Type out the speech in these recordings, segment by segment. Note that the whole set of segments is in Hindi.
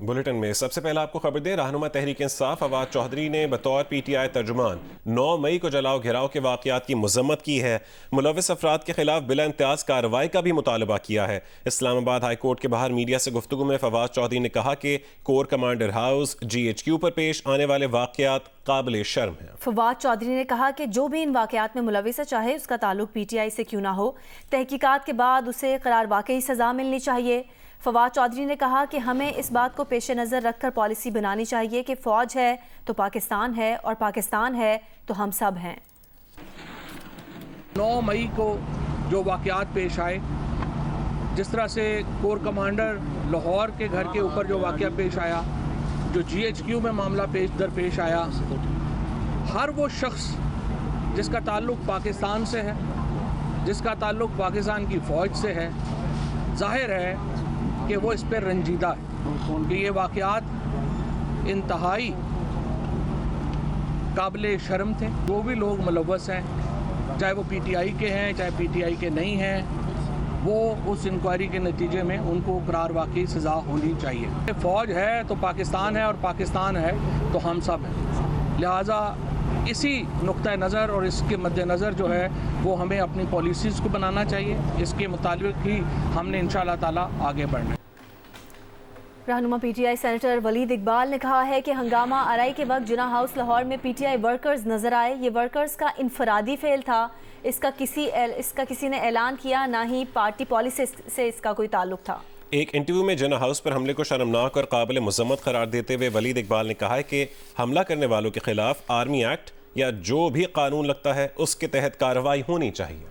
बुलेटिन में सबसे पहले आपको खबर दें, रहनुमा तहरीक इंसाफ फवाद चौधरी ने बतौर पीटीआई तर्जुमान 9 मई को जलाओ घेराव के वाकयात की मजम्मत की है। मुलविस अफराद के खिलाफ बिला इम्तियाज कार्रवाई का भी मुतालबा किया है। इस्लामाबाद हाई कोर्ट के बाहर मीडिया से गुफ्तगू में फवाद चौधरी ने कहा कि कोर कमांडर हाउस GHQ पर पेश आने वाले वाकयात काबिल शर्म है। फवाद चौधरी ने कहा कि जो भी इन वाकयात में मुलविस है, चाहे उसका ताल्लुक PTI से क्यों ना हो, तहकीकात के बाद उसे करार वाकई सजा मिलनी चाहिए। फवाद चौधरी ने कहा कि हमें इस बात को पेश नज़र रखकर पॉलिसी बनानी चाहिए कि फ़ौज है तो पाकिस्तान है और पाकिस्तान है तो हम सब हैं। 9 मई को जो वाकयात पेश आए, जिस तरह से कोर कमांडर लाहौर के घर के ऊपर जो वाकया पेश आया, जो GHQ में मामला पेश आया, हर वो शख्स जिसका ताल्लुक़ पाकिस्तान से है, जिसका ताल्लुक़ पाकिस्तान की फ़ौज से है, जाहिर है कि वो इस पर रंजीदा है कि ये वाक़यात इंतहाई काबिल शर्म थे। जो भी लोग मुलव्वस हैं, चाहे वो PTI के हैं चाहे PTI के नहीं हैं, वो उस इंक्वायरी के नतीजे में उनको करार वाकई सज़ा होनी चाहिए। फ़ौज है तो पाकिस्तान है और पाकिस्तान है तो हम सब हैं। लिहाजा इसी नुक्ता नज़र और इसके मद्देनज़र जो है वो हमें अपनी पॉलिसीज़ को बनाना चाहिए। इसके मुताबिक ही हमने इंशाअल्लाह ताला आगे बढ़ना है। रहनुमा PTI सेनेटर वलीद इकबाल ने कहा है कि हंगामा आरई के वक्त जिना हाउस लाहौर में PTI वर्कर्स नजर आए। ये वर्कर्स का इनफरादी फेल था। इसका किसी ने ऐलान किया, ना ही पार्टी पॉलिसी से इसका कोई ताल्लुक था। एक इंटरव्यू में जिना हाउस पर हमले को शर्मनाक और काबिल मजम्मत करार देते हुए वलीद इकबाल ने कहा है कि हमला करने वालों के खिलाफ आर्मी एक्ट या जो भी कानून लगता है उसके तहत कार्रवाई होनी चाहिए।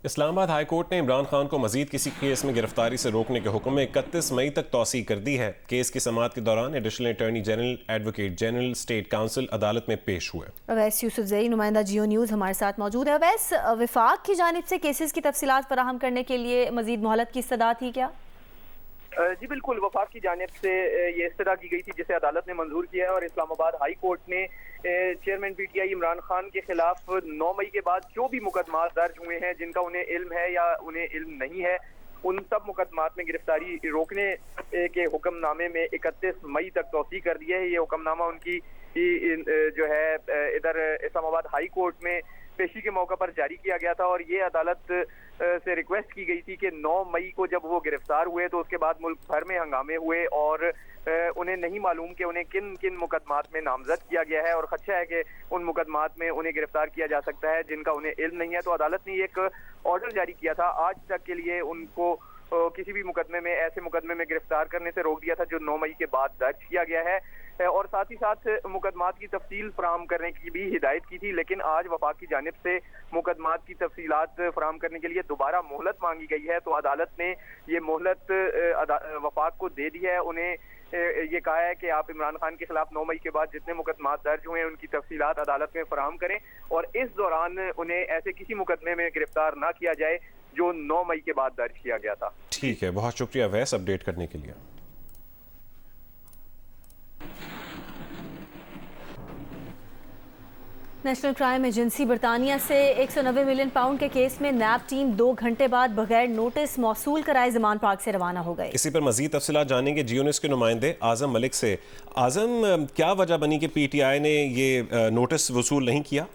इस्लामाबाद हाई कोर्ट ने इमरान खान को मजीद किसी केस में गिरफ्तारी से रोकने के हुक्म में 31 मई तक तौसीह कर दी है। केस की समाअत के दौरान additional attorney general, advocate general, state council अदालत में पेश हुए। अवैस यूसुफजई, नुमाइंदा जियो न्यूज़ हमारे साथ मौजूद है। अवैस, वफाक की जानिब से केसेस की तफसीलात फराहम करने के लिए मजीद मोहलत की इस्तदा थी क्या? जी बिल्कुल, वफाक की जानिब से ये इस्तदा की गई थी जिसे अदालत ने मंजूर किया है और इस्लामाबाद हाई कोर्ट ने चेयरमैन PTI इमरान खान के खिलाफ 9 मई के बाद जो भी मुकदमा दर्ज हुए हैं, जिनका उन्हें इल्म है या उन्हें इल्म नहीं है, उन सब मुकदमात में गिरफ्तारी रोकने के हुक्मनामे में 31 मई तक तौसीह कर दिया है। ये हुक्मनामा उनकी जो है इधर इस्लामाबाद हाई कोर्ट में पेशी के मौका पर जारी किया गया था और ये अदालत से रिक्वेस्ट की गई थी कि 9 मई को जब वो गिरफ्तार हुए तो उसके बाद मुल्क भर में हंगामे हुए और उन्हें नहीं मालूम कि उन्हें किन किन मुकदमात में नामजद किया गया है और खदशा है कि उन मुकदमात में उन्हें गिरफ्तार किया जा सकता है जिनका उन्हें इल्म नहीं है। तो अदालत ने एक ऑर्डर जारी किया था, आज तक के लिए उनको किसी भी मुकदमे में, ऐसे मुकदमे में गिरफ्तार करने से रोक दिया था जो 9 मई के बाद दर्ज किया गया है और साथ ही साथ मुकदमात की तफसील फराहम करने की भी हिदायत की थी। लेकिन आज वफाक की जानिब से मुकदमात की तफसीलात फराहम करने के लिए दोबारा मोहलत मांगी गई है। तो अदालत ने ये मोहलत वफाक को दे दी है। उन्हें ये कहा है कि आप इमरान खान के खिलाफ 9 मई के बाद जितने मुकदमात दर्ज हुए हैं उनकी तफसीलात अदालत में फराहम करें और इस दौरान उन्हें ऐसे किसी मुकदमे में गिरफ्तार ना किया जाए जो 9 मई के बाद दर्ज किया गया था। ठीक है, बहुत शुक्रिया वैस अपडेट करने के लिए। नेशनल क्राइम एजेंसी बरतानिया से 190 मिलियन पाउंड के केस में नैब टीम 2 घंटे बाद बगैर नोटिस मौसूल कराए ज़मान पार्क से रवाना हो गई। इसी पर मजीद तफसीलात जानेंगे जियो न्यूज़ के नुमाइंदे आजम मलिक से। आजम, क्या वजह बनी कि PTI ने ये नोटिस वसूल नहीं किया?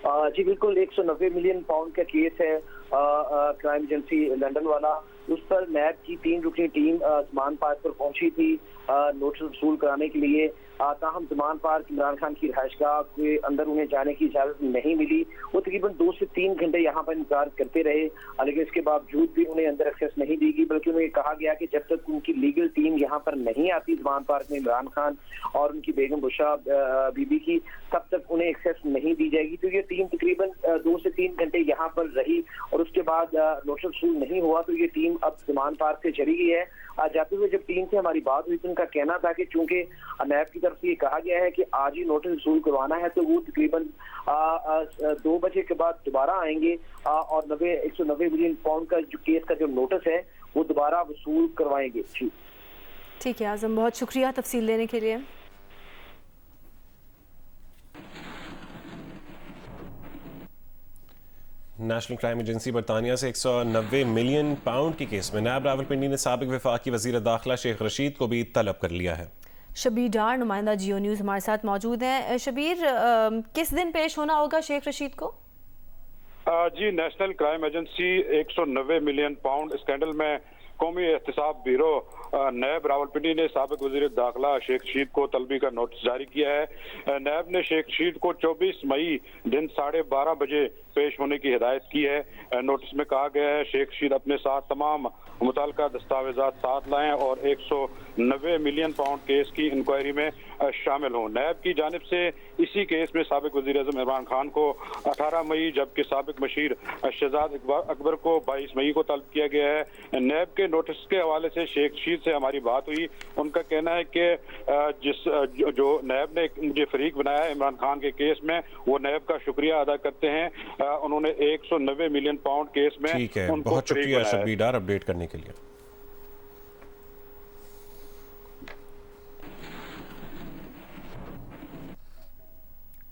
जी बिल्कुल, 190 मिलियन पाउंड का केस है क्राइम एजेंसी लंदन वाला। उस पर नैब की 3 रुकनी टीम ज़मान पार्क पर पहुंची थी नोटिस वसूल कराने के लिए। ताहम ज़मान पार्क इमरान खान की रिहाइशगाह के अंदर उन्हें जाने की इजाज़त नहीं मिली। वो तकरीबन 2 से 3 घंटे यहाँ पर इंतजार करते रहे, लेकिन इसके बावजूद भी उन्हें अंदर एक्सेस नहीं दी गई, बल्कि उन्हें कहा गया कि जब तक उनकी लीगल टीम यहाँ पर नहीं आती ज़मान पार्क में इमरान खान और उनकी बेगम बुशरा बीबी की, तब तक उन्हें एक्सेस नहीं दी जाएगी। तो ये टीम तकरीबन 2 से 3 घंटे यहाँ पर रही और उसके बाद नोटिस वसूल नहीं हुआ तो ये टीम अब ज़मान पार्क से चली गई है। जाते हुए जब टीम से हमारी बात हुई तो उनका कहना था कि चूंकि नैब की तरफ से ये कहा गया है कि आज ही नोटिस वसूल करवाना है तो वो तकरीबन 2 बजे के बाद दोबारा आएंगे और 190 मिलियन पाउंड का जो केस का जो नोटिस है वो दोबारा वसूल करवाएंगे। ठीक है आजम, बहुत शुक्रिया तफसील देने के लिए। नेशनल क्राइम एजेंसी बरतानिया से 190 मिलियन पाउंड के केस में नायब रावलपिंडी ने साबिक वफाकी वजीर दाखिला शेख रशीद को भी तलब कर लिया है। शबीर डार नुमाइंदा जियो न्यूज़ हमारे साथ मौजूद हैं। शबीर, किस दिन पेश होना होगा शेख रशीद को? जी, national crime agency 190 million pound scandal में कौमी एहतसाब ब्यूरो नायब रावलपिंडी ने साबिक वजीर दाखिला शेख रशीद को तलबी का नोटिस जारी किया है। नायब ने शेख रशीद को 24 मई दिन 12:30 बजे पेश होने की हिदायत की है। नोटिस में कहा गया है शेख रशीद अपने साथ तमाम मुतल्लिका दस्तावेजात साथ लाएं और 190 मिलियन पाउंड केस की इंक्वायरी में शामिल हों। नायब की जानिब से इसी केस में साबिक वजीर आज़म इमरान खान को 18 मई जबकि साबिक मशीर शहजाद अकबर को 22 मई को तलब किया गया है। नायब के नोटिस के हवाले से शेख रशीद से हमारी बात हुई। उनका कहना है कि जो नायब ने मुझे फरीक बनाया है इमरान खान के केस में, वो नायब का शुक्रिया अदा करते हैं। उन्होंने 190 मिलियन पाउंड केस में ठीक है, बहुत शुक्रिया शबीर डार अपडेट करने के लिए।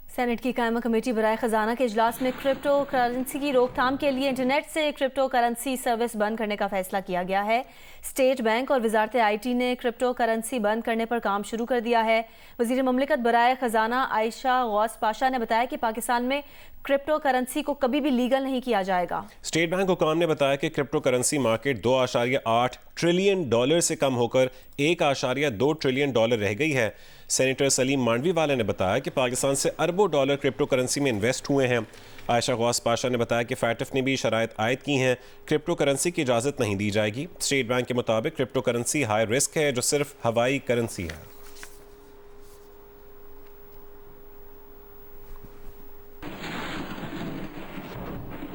सेनेट की कायमा कमेटी बराए खजाना के इजलास में क्रिप्टो करेंसी की रोकथाम के लिए इंटरनेट से क्रिप्टो करेंसी सर्विस बंद करने का फैसला किया गया है। स्टेट बैंक और वजारत IT ने क्रिप्टो करेंसी बंद करने पर काम शुरू कर दिया है। वजीर ममलिकत बराए खजाना आयशा गौस पाशा ने बताया कि पाकिस्तान में क्रिप्टो करेंसी को कभी भी लीगल नहीं किया जाएगा। स्टेट बैंक हुकाम ने बताया कि क्रिप्टो करेंसी मार्केट $2.8 ट्रिलियन से कम होकर $1.2 ट्रिलियन रह गई है। सेनेटर सलीम मांडवी वाले ने बताया कि पाकिस्तान से अरबों डॉलर क्रिप्टो करेंसी में इन्वेस्ट हुए हैं। आयशा गौस पाशा ने बताया कि फैटफ ने भी शराइत आयद की हैं, क्रिप्टो करेंसी की इजाज़त नहीं दी जाएगी। स्टेट बैंक के मुताबिक क्रिप्टो करेंसी हाई रिस्क है, जो सिर्फ हवाई करेंसी है।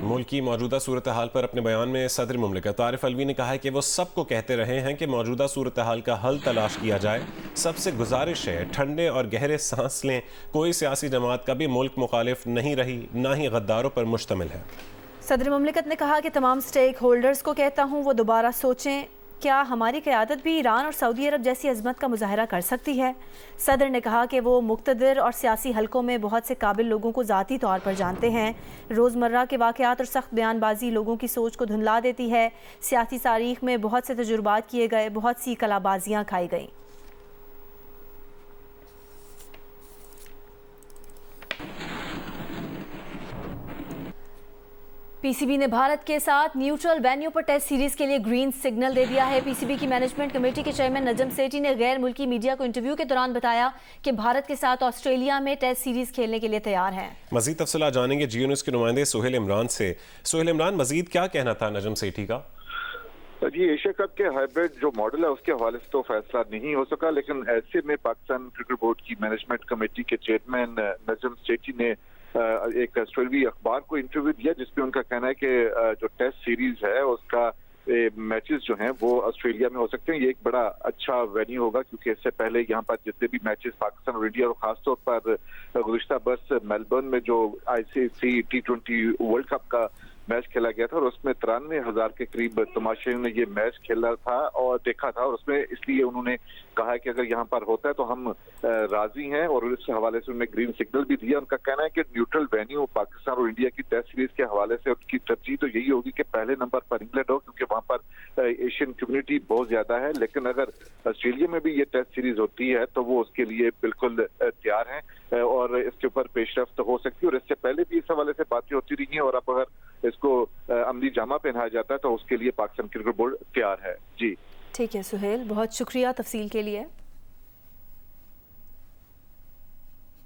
मुल्क की मौजूदा सूरत हाल पर अपने बयान में सदर मुमलिकत आरिफ अलवी ने कहा है कि वो सबको कहते रहे हैं कि मौजूदा सूरत हाल का हल तलाश किया जाए। सबसे गुजारिश है ठंडे और गहरे सांस लें। कोई सियासी जमात कभी मुल्क मुखालिफ नहीं रही, ना ही गद्दारों पर मुश्तमिल है। सदर मुमलिकत ने कहा कि तमाम स्टेक होल्डर्स को कहता हूँ वो दोबारा सोचें, क्या हमारी क़यादत भी ईरान और सऊदी अरब जैसी अजमत का मुजाहरा कर सकती है। सदर ने कहा कि वो मुक़्तदिर और सियासी हलकों में बहुत से काबिल लोगों को ज़ाती तौर पर जानते हैं। रोज़मर्रा के वाक़यात और सख्त बयानबाजी लोगों की सोच को धुंधला देती है। सियासी तारीख़ में बहुत से तजुर्बात किए गए, बहुत सी कलाबाजियाँ खाई गईं। PCB ने भारत के साथ न्यूट्रल वेन्यू पर टेस्ट सीरीज के लिए ग्रीन सिग्नल दे दिया है। PCB की मैनेजमेंट कमेटी के चेयरमैन नजम सेठी ने गैर मुल्की मीडिया को इंटरव्यू के दौरान बताया कि भारत के साथ ऑस्ट्रेलिया में टेस्ट सीरीज खेलने के लिए तैयार हैं। मजीद तफसीलात जानेंगे जियो न्यूज़ के नुमाइंदे सुहेल इमरान से। सुहेल इमरान, मजीद क्या कहना था नजम सेठी का? जी, एशिया कप के हाइब्रिड जो मॉडल है उसके हवाले से तो फैसला नहीं हो सका, लेकिन ऐसे में पाकिस्तान क्रिकेट बोर्ड की मैनेजमेंट कमेटी के चेयरमैन नजम सेठी ने एक ऑस्ट्रेलियाई अखबार को इंटरव्यू दिया जिसमें उनका कहना है कि जो टेस्ट सीरीज है उसका मैचेस जो हैं वो ऑस्ट्रेलिया में हो सकते हैं। ये एक बड़ा अच्छा वेन्यू होगा क्योंकि इससे पहले यहाँ पर जितने भी मैचेस पाकिस्तान और इंडिया और खासतौर पर गुज़िश्ता बरस मेलबर्न में जो ICC T20 वर्ल्ड कप का मैच खेला गया था और उसमें 93,000 के करीब तमाशाइयों ने ये मैच खेला था और देखा था, और उसमें इसलिए उन्होंने कहा है कि अगर यहाँ पर होता है तो हम राजी हैं, और इस हवाले से उन्होंने ग्रीन सिग्नल भी दिया। उनका कहना है कि न्यूट्रल वेन्यू पाकिस्तान और इंडिया की टेस्ट सीरीज के हवाले से उनकी तरजीह तो यही होगी कि पहले नंबर पर इंग्लैंड हो क्योंकि वहाँ पर एशियन कम्युनिटी बहुत ज्यादा है, लेकिन अगर ऑस्ट्रेलिया में भी ये टेस्ट सीरीज होती है तो वो उसके लिए बिल्कुल तैयार हैं और इसके ऊपर पेशरफ्त हो सकती है। और इससे पहले भी इस हवाले से बातें होती रही हैं और अब अगर इसको अमली जामा पहनाया जाता है तो उसके लिए पाकिस्तान क्रिकेट बोर्ड तैयार है। जी ठीक है सुहेल, बहुत शुक्रिया तफसील के लिए।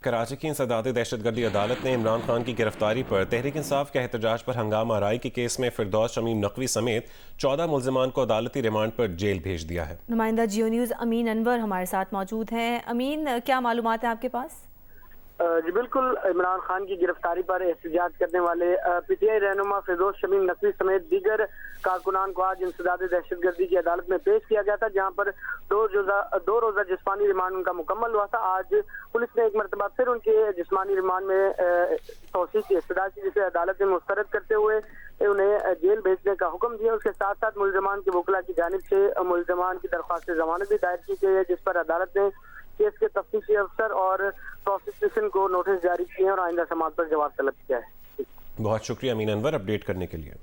कराची की इंसदाद दहशतगर्दी अदालत ने इमरान खान की गिरफ्तारी पर तहरीक इंसाफ के एहतजाज पर हंगामा आराई के केस में फिरदौस शमीम नकवी समेत 14 मुल्जिमान को अदालती रिमांड पर जेल भेज दिया है। नुमाइंदा जियो न्यूज़ अमीन अनवर हमारे साथ मौजूद हैं। अमीन, क्या मालूमात है आपके पास? जी बिल्कुल, इमरान खान की गिरफ्तारी पर एहतजाज करने वाले PTI रहनुमा फिरदौस शमीम नकवी समेत दीगर कारकुनान को आज इंसदाद दहशतगर्दी की अदालत में पेश किया गया था, जहां पर दो रोजा जिस्मानी रिमांड उनका मुकम्मल हुआ था। आज पुलिस ने एक मरतबा फिर उनके जिस्मानी रिमांड में तौसीक की इस्तदा की, जिसे अदालत ने मुस्तरद करते हुए उन्हें जेल भेजने का हुक्म दिया। उसके साथ साथ मुल्जिमान के वकला की जानिब से मुल्जिमान की दरख्वास्त जमानत भी दायर की गई है, जिस पर अदालत ने केस के तफ्तीशी अफसर और प्रोसिक्यूशन को नोटिस जारी किए हैं और आइंदा समाअत पर जवाब तलब किया है। बहुत शुक्रिया अमीन अनवर अपडेट करने के लिए।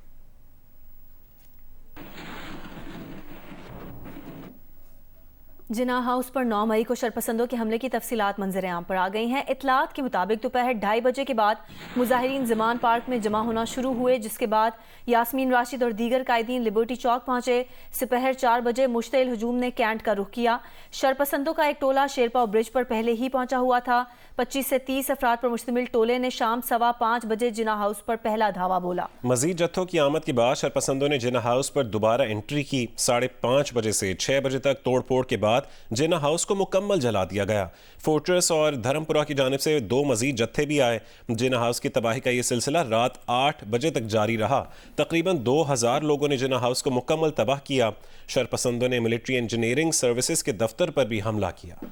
जिन्ना हाउस पर 9 मई को शरपसंदों के हमले की तफसीलात मंजर आम पर आ गई हैं। इतलात के मुताबिक दोपहर 2:30 बजे के बाद मुजाहिरीन ज़मान पार्क में जमा होना शुरू हुए, जिसके बाद यास्मीन राशिद और दीगर कायदीन लिबर्टी चौक पहुंचे। दोपहर 4 बजे मुश्तइल हुजूम ने कैंट का रुख किया। शरपसंदों का एक टोला शेरपाव ब्रिज पर पहले ही पहुंचा हुआ था। 25 से 30 अफराद पर मुश्तमिल टोले ने शाम 5:15 बजे जिन्ना हाउस पर पहला धावा बोला। मजीद जत्थों की आमद के बाद शरपसंदों ने जिन्ना हाउस पर दोबारा एंट्री की। 5:30 बजे से 6 बजे तक तोड़ फोड़ के बाद जिन्ना हाउस को मुकम्मल जला दिया गया। फोर्ट्रेस और धर्मपुरा की जानिब से 2 मजीद जत्थे भी आए। जिन्ना हाउस की तबाही का यह सिलसिला रात 8 बजे तक जारी रहा। तकरीबन 2000 लोगों ने जिन्ना हाउस को मुकम्मल तबाह किया। शरपसंदों ने मिलिट्री इंजीनियरिंग सर्विसेज के दफ्तर पर भी हमला किया।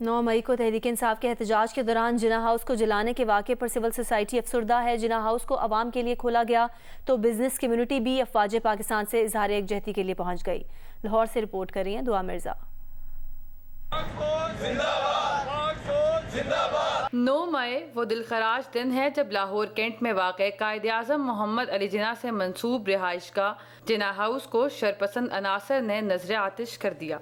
नौ मई को तहरीक इंसाफ के एहतजाज के दौरान जिन्ना हाउस को जलाने के वाक़े पर सिविल सोसाइटी अफसरदा है। जिन्ना हाउस को आवाम के लिए खोला गया तो बिजनेस कम्युनिटी भी अफवाज पाकिस्तान से इजहार एकजहती के लिए पहुंच गई। लाहौर से रिपोर्ट कर रही हैं दुआ मिर्जा। 9 मई वो दिलखराज दिन है जब लाहौर कैंट में वाक़ कायद आज़म मोहम्मद अली जिन्ना से मंसूब रिहाइश का जिन्ना हाउस को शरपसंद अनासर ने नजर आतिश कर दिया।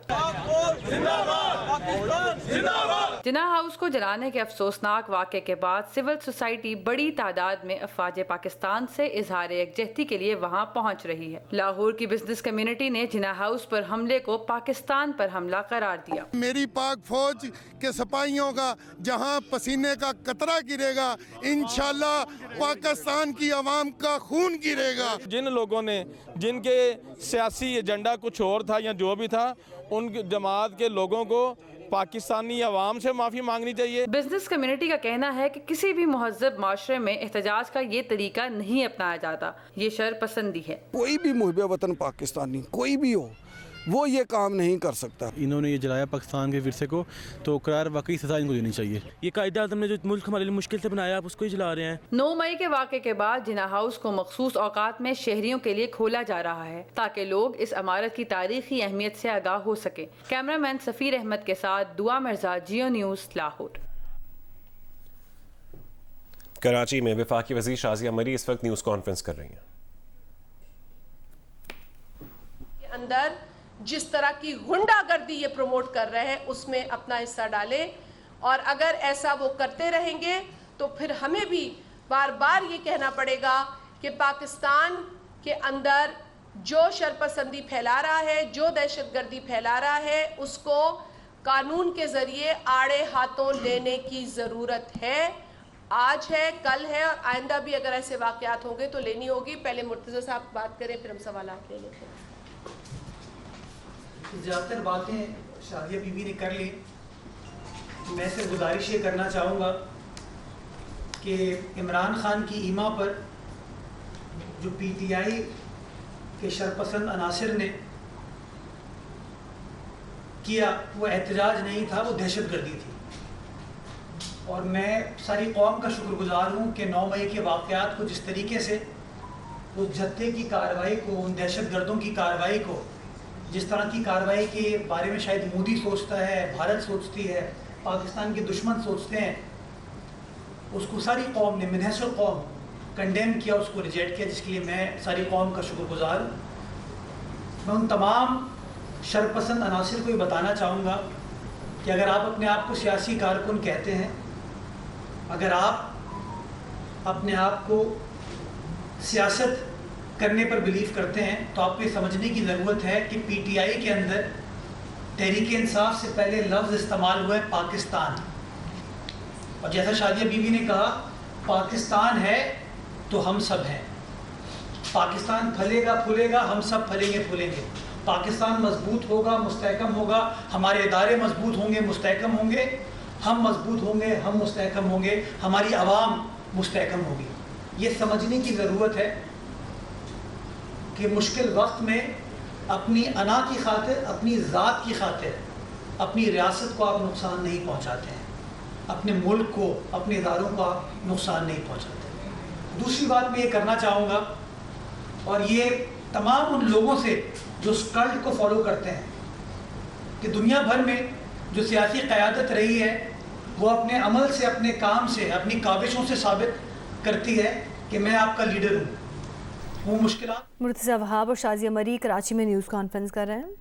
जिन्ना हाउस को जलाने के अफसोसनाक वाक़े के बाद सिविल सोसाइटी बड़ी तादाद में अफवाज पाकिस्तान से इजहार एकजहती के लिए वहाँ पहुँच रही है। लाहौर की बिजनेस कम्युनिटी ने जिन्ना हाउस पर हमले को पाकिस्तान पर हमला करार दिया। मेरी पाक फौज के सिपाहियों का जहाँ पसीने का कतरा गिरेगा, इंशाल्लाह पाकिस्तान की आवाम का खून गिरेगा। जिन लोगों ने जिनके सियासी एजेंडा कुछ और था या जो भी था, उन जमात के लोगों को पाकिस्तानी अवाम से माफ़ी मांगनी चाहिए। बिजनेस कम्युनिटी का कहना है कि किसी भी महज़ब माशरे में एहतजाज का ये तरीका नहीं अपनाया जाता, ये शरपसंदी है। कोई भी मुहिब वतन पाकिस्तानी कोई भी हो, वो ये काम नहीं कर सकता। इन्होंने ये जलाया पाकिस्तान के विरसे को, तो करार वाकई सजा इनको देनी चाहिए। ये कायदे आज़म ने जो मुल्क हमारे लिए मुश्किल से बनाया, आप उसको ही जला रहे हैं। 9 मई के वाक़े के बाद जिन्ना हाउस को मखसूस औकात में शहरियों के लिए खोला जा रहा है ताकि लोग इस इमारत की तारीखी अहमियत से आगाह हो सके। कैमरामैन सफ़ीर अहमद के साथ दुआ मिर्जा, जियो न्यूज़, लाहौर। कराची में वफाकी वज़ीर शाज़िया मरी इस वक्त न्यूज़ कॉन्फ्रेंस कर रही हैं। अंदर जिस तरह की गुंडागर्दी ये प्रमोट कर रहे हैं उसमें अपना हिस्सा डालें, और अगर ऐसा वो करते रहेंगे तो फिर हमें भी बार बार ये कहना पड़ेगा कि पाकिस्तान के अंदर जो शरपसंदी फैला रहा है, जो दहशतगर्दी फैला रहा है, उसको कानून के ज़रिए आड़े हाथों लेने की ज़रूरत है। आज है, कल है, और आइंदा भी अगर ऐसे वाक़यात होंगे तो लेनी होगी। पहले मुर्तज़ा साहब बात करें, फिर हम सवालात ले लेते हैं। ज़्यादातर बातें शादिया बीबी ने कर ली। मैं सिर्फ गुजारिश ये करना चाहूँगा कि इमरान खान की ईमा पर जो PTI के शरपसंद अनासिर ने किया वो एहतजाज नहीं था, वो दहशतगर्दी थी। और मैं सारी कौम का शुक्रगुजार हूँ कि 9 मई के वाक़यात को जिस तरीके से उस जत्थे की कार्रवाई को, उन दहशतगर्दों की कार्रवाई को, जिस तरह की कार्रवाई के बारे में शायद मोदी सोचता है, भारत सोचती है, पाकिस्तान के दुश्मन सोचते हैं, उसको सारी कौम ने मिनहसर कौम कंडेम किया, उसको रिजेक्ट किया, जिसके लिए मैं सारी कौम का शुक्रगुजार हूँ। मैं उन तमाम शरपसंद अनासिर को ये बताना चाहूँगा कि अगर आप अपने आप को सियासी कारकुन कहते हैं, अगर आप अपने आप को सियासत करने पर बिलीव करते हैं, तो आपको ये समझने की ज़रूरत है कि PTI के अंदर तहरीक इंसाफ से पहले लफ्ज़ इस्तेमाल हुआ है पाकिस्तान। और जैसा शादिया बीवी ने कहा, पाकिस्तान है तो हम सब हैं। पाकिस्तान फलेगा फूलेगा, हम सब फलेंगे फूलेंगे। पाकिस्तान मजबूत होगा, मुस्तहकम होगा, हमारे इदारे मजबूत होंगे, मुस्तहकम होंगे, हम मजबूत होंगे, हम मुस्तहकम होंगे, हमारी आवाम मुस्तहकम होगी। ये समझने की ज़रूरत है कि मुश्किल वक्त में अपनी अना की खातिर, अपनी ज़ात की खातिर, अपनी रियासत को आप नुकसान नहीं पहुंचाते हैं, अपने मुल्क को, अपने इदारों को आप नुकसान नहीं पहुंचाते। दूसरी बात मैं ये करना चाहूँगा, और ये तमाम उन लोगों से जो उस कल्ट को फॉलो करते हैं कि दुनिया भर में जो सियासी क़यादत रही है वो अपने अमल से, अपने काम से, अपनी काविशों से साबित करती है कि मैं आपका लीडर हूँ। वो मुश्किलात। मुर्तज़ा वहाब और शाज़िया मरी कराची में न्यूज़ कॉन्फ्रेंस कर रहे हैं।